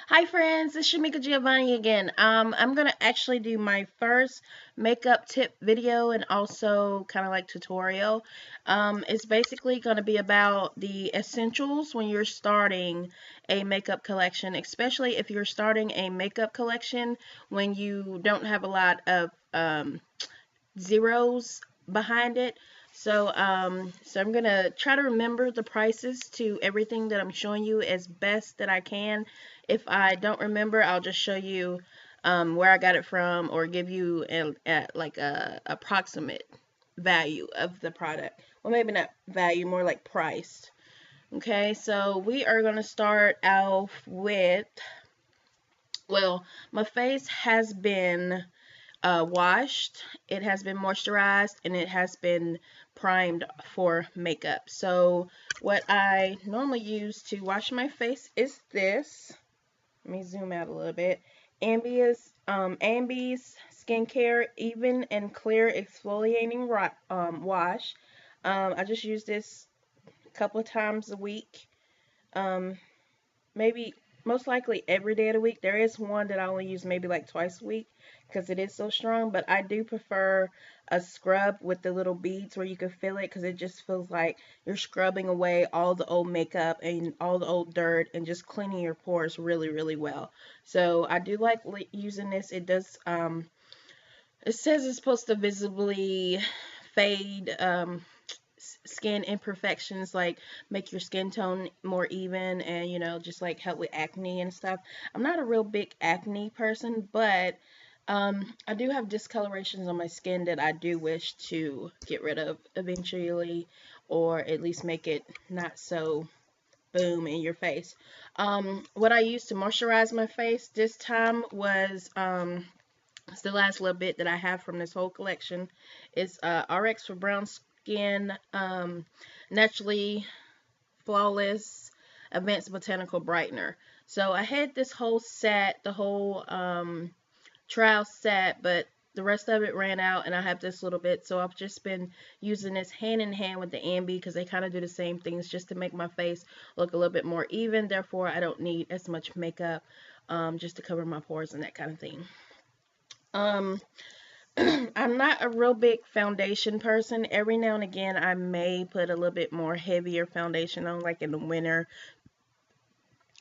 Hi friends, it's Shamekajiovannii again. I'm gonna actually do my first makeup tip video and also kind of like tutorial. It's basically gonna be about the essentials when you're starting a makeup collection, especially if you're starting a makeup collection when you don't have a lot of zeros behind it. So I'm gonna try to remember the prices to everything that I'm showing you as best that I can. If I don't remember, I'll just show you where I got it from or give you like a approximate value of the product. Well, maybe not value, more like price. Okay, so we are gonna start off with, well, my face has been washed, it has been moisturized, and it has been primed for makeup. So what I normally use to wash my face is this. Let me zoom out a little bit. Ambi's Skincare Even and Clear Exfoliating Wash. I just use this a couple of times a week. Um, Maybe most likely every day of the week. There is one that I only use maybe like twice a week because it is so strong, but I do prefer a scrub with the little beads where you can feel it because it just feels like you're scrubbing away all the old makeup and all the old dirt and just cleaning your pores really, really well. So I do like using this. It does, it says it's supposed to visibly fade skin imperfections, like make your skin tone more even and just like help with acne and stuff. I'm not a real big acne person, but I do have discolorations on my skin that I do wish to get rid of eventually, or at least make it not so boom in your face. What I used to moisturize my face this time was it's the last little bit that I have from this whole collection. It's RX for brown skin, naturally flawless advanced botanical brightener. So I had this whole set, the whole trial set, but the rest of it ran out and I have this little bit. So I've just been using this hand in hand with the Ambi because they kind of do the same things just to make my face look a little bit more even. Therefore, I don't need as much makeup just to cover my pores and that kind of thing. Um, I'm not a real big foundation person. Every now and again, I may put a little bit more heavier foundation on, like in the winter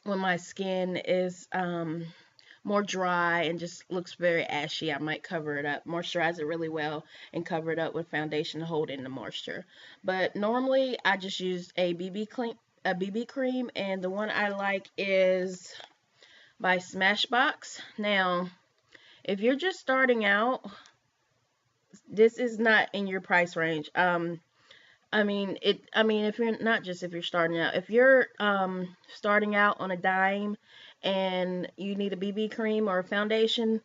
when my skin is more dry and just looks very ashy. I might cover it up, moisturize it really well, and cover it up with foundation to hold in the moisture. But normally, I just use a BB cream, and the one I like is by Smashbox. Now, if you're just starting out, this is not in your price range. If you're not just if you're starting out, if you're starting out on a dime and you need a BB cream or a foundation,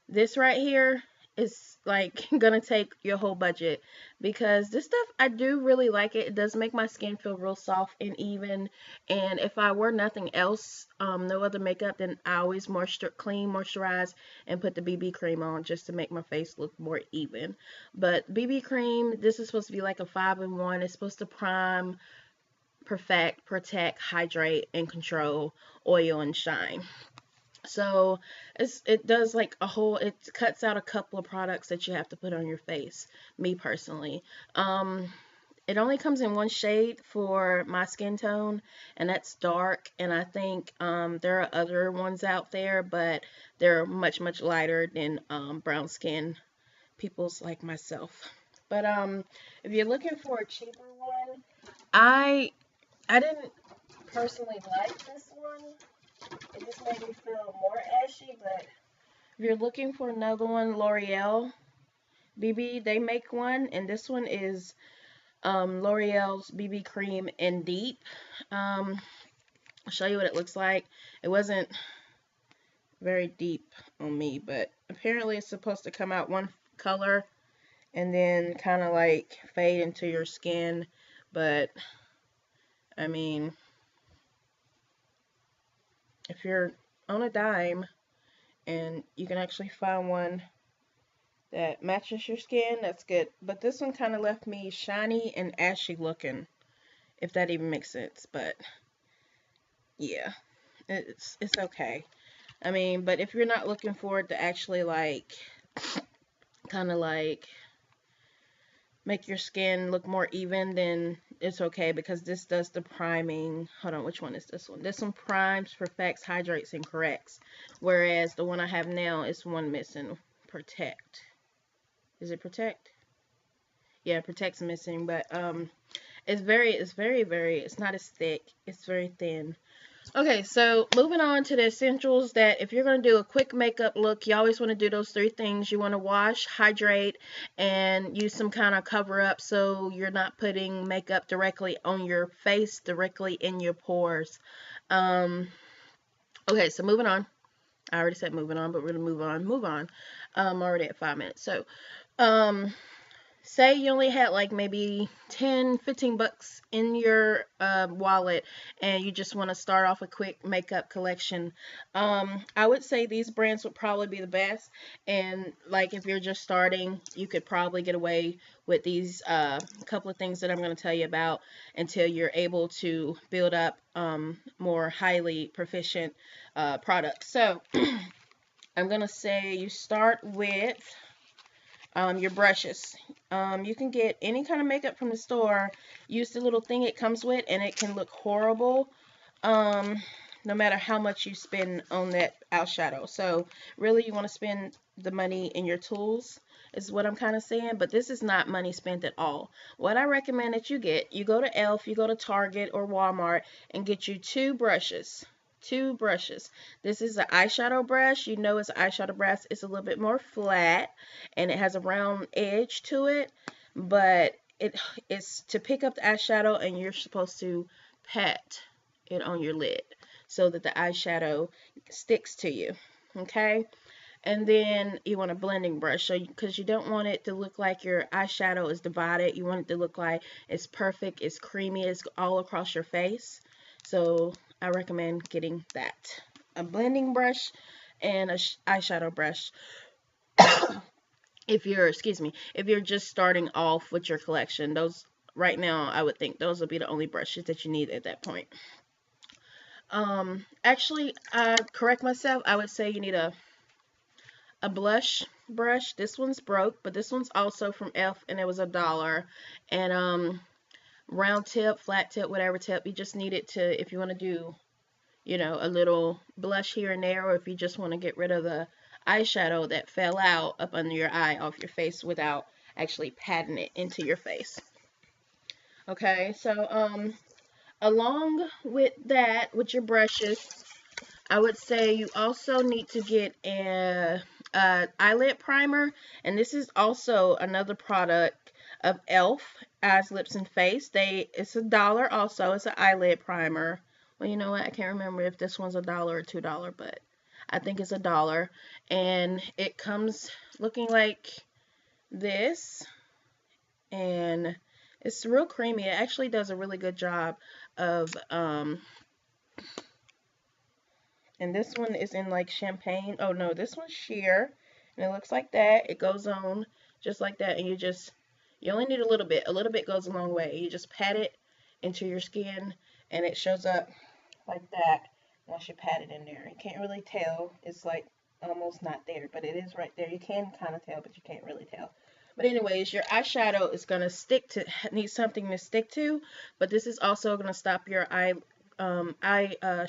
this right here is like gonna take your whole budget because this stuff I do really like it. It does make my skin feel real soft and even. And if I wear nothing else, no other makeup, then I always moisturize, and put the BB cream on just to make my face look more even. But BB cream, this is supposed to be like a 5-in-1. It's supposed to prime, perfect, protect, hydrate, and control, oil, and shine. So it does like a whole, it cuts out a couple of products that you have to put on your face, me personally. It only comes in one shade for my skin tone, and that's dark. And I think there are other ones out there, but they're much, much lighter than brown skin peoples like myself. But if you're looking for a cheaper one, I I didn't personally like this one. It just made me feel more ashy, but if you're looking for another one, L'Oreal BB, they make one, and this one is L'Oreal's BB Cream in Deep. I'll show you what it looks like. It wasn't very deep on me, but apparently it's supposed to come out one color and then kind of like fade into your skin. But I mean, if you're on a dime and you can actually find one that matches your skin, that's good. But this one kind of left me shiny and ashy looking, if that even makes sense. But yeah. It's okay. I mean, but if you're not looking for it to actually like kind of like make your skin look more even, then it's okay because this does the priming. Hold on, which one is this one? This one primes, perfects, hydrates, and corrects. Whereas the one I have now is one missing. Protect. Is it protect? Yeah, protect's missing, but it's not as thick. It's very thin. Okay, so moving on to the essentials that if you're going to do a quick makeup look, you always want to do those three things. You want to wash, hydrate, and use some kind of cover up so you're not putting makeup directly on your face, directly in your pores. Um, okay, so moving on. I already said moving on, but we're going to move on. Move on. I'm already at 5 minutes. So, um, say you only had like maybe 10, 15 bucks in your wallet and you just want to start off a quick makeup collection. I would say these brands would probably be the best. And like if you're just starting, you could probably get away with these couple of things that I'm going to tell you about until you're able to build up more highly proficient products. So I'm going to say you start with your brushes. You can get any kind of makeup from the store. Use the little thing it comes with, and it can look horrible. No matter how much you spend on that eyeshadow. So really, you want to spend the money in your tools, is what I'm kind of saying. But this is not money spent at all. What I recommend that you get, you go to Elf, you go to Target or Walmart, and get you two brushes. Two brushes. This is an eyeshadow brush. You know it's an eyeshadow brush. It's a little bit more flat and it has a round edge to it, but it's to pick up the eyeshadow and you're supposed to pat it on your lid so that the eyeshadow sticks to you. Okay? And then you want a blending brush, so because you don't want it to look like your eyeshadow is divided, you want it to look like it's perfect, it's creamy, it's all across your face. So I recommend getting that. A blending brush and a eyeshadow brush. If you're just starting off with your collection, those right now I would think those would be the only brushes that you need at that point. Actually, I correct myself. I would say you need a blush brush. This one's broke, but this one's also from Elf, and it was $1. And round tip, flat tip, whatever tip, you just need it to if you want to do, a little blush here and there, or if you just want to get rid of the eyeshadow that fell out up under your eye off your face without actually patting it into your face. Okay, so along with that, with your brushes, I would say you also need to get a eyelid primer, and this is also another product of Elf Eyes, Lips, and Face. It's $1 also. It's an eyelid primer. Well, you know what? I can't remember if this one's $1 or $2, but I think it's $1, and it comes looking like this, and it's real creamy. It actually does a really good job of and this one is in like champagne. Oh no, this one's sheer, and it looks like that. It goes on just like that, and you only need a little bit. A little bit goes a long way. You just pat it into your skin, and it shows up like that once you pat it in there. You can't really tell. It's like almost not there, but it is right there. You can kind of tell, but you can't really tell. But anyways, your eyeshadow is going to need something to stick to, but this is also going to stop your eye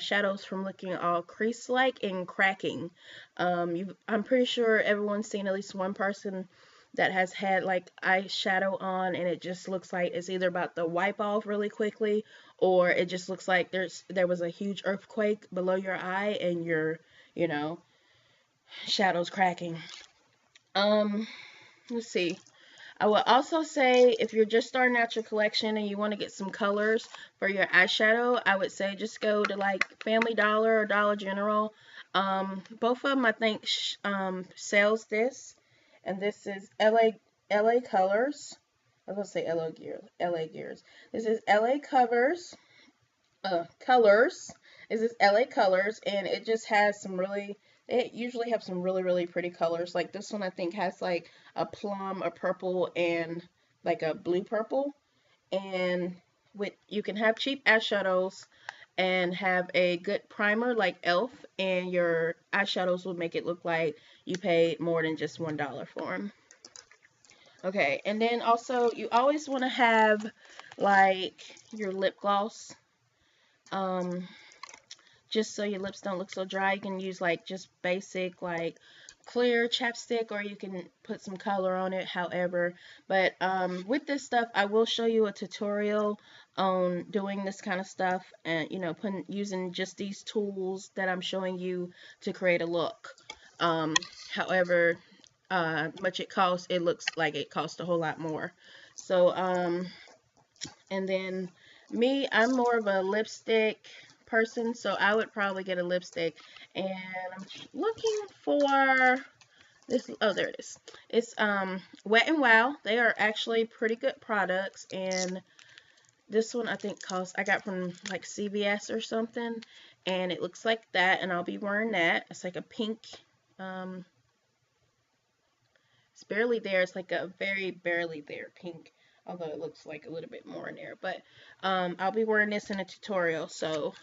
shadows from looking all crease-like and cracking. I'm pretty sure everyone's seen at least one person that has had like eyeshadow on and it just looks like it's either about to wipe off really quickly or it just looks like there was a huge earthquake below your eye and your, shadows cracking. Let's see. I would also say if you're just starting out your collection and you want to get some colors for your eyeshadow, I would say just go to like Family Dollar or Dollar General. Both of them I think sells this, and this is LA Colors. I was gonna say LA Gears. This is LA Colors. This is LA Colors, and it just has they usually have some really pretty colors. Like this one I think has like a plum, a purple, and like a blue purple. And you can have cheap eyeshadows and have a good primer like e.l.f. and your eyeshadows will make it look like you paid more than just $1 for them. Okay, and then also you always want to have like your lip gloss. Um, just so your lips don't look so dry. You can use like just basic like clear chapstick, or you can put some color on it, however. But with this stuff, I will show you a tutorial on doing this kind of stuff, and you know, using just these tools that I'm showing you to create a look. However much it costs, it looks like it costs a whole lot more. So and then me, I'm more of a lipstick person, so I would probably get a lipstick. And I'm looking for this. Oh, there it is. It's Wet n Wild. They are actually pretty good products, and this one I think cost, I got from like CVS or something, and it looks like that, and I'll be wearing that. It's like a pink. Um, it's barely there. It's like a very barely there pink, although it looks like a little bit more in there. But I'll be wearing this in a tutorial. So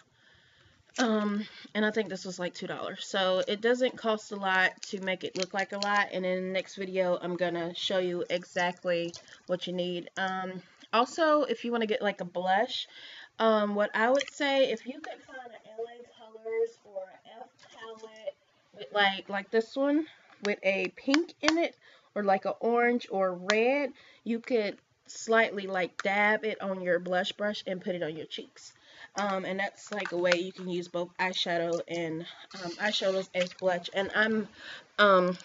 and I think this was like $2. So it doesn't cost a lot to make it look like a lot. And in the next video, I'm gonna show you exactly what you need. Also, if you want to get like a blush, what I would say, if you could find an LA Colors or an F palette with like this one with a pink in it, or like a orange or red, you could slightly like dab it on your blush brush and put it on your cheeks. And that's like a way you can use both eyeshadow and eyeshadows as blush. And um,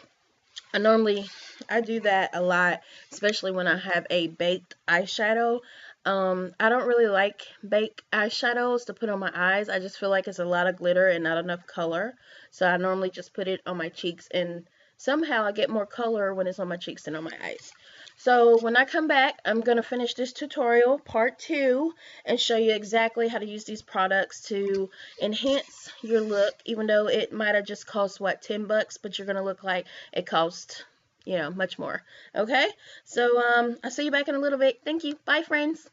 I do that a lot, especially when I have a baked eyeshadow. I don't really like baked eyeshadows to put on my eyes. I just feel like it's a lot of glitter and not enough color. So I normally just put it on my cheeks, and somehow I get more color when it's on my cheeks than on my eyes. So when I come back, I'm going to finish this tutorial, part 2, and show you exactly how to use these products to enhance your look, even though it might have just cost, what, 10 bucks, but you're going to look like it cost, you know, much more. Okay? So I'll see you back in a little bit. Thank you. Bye, friends.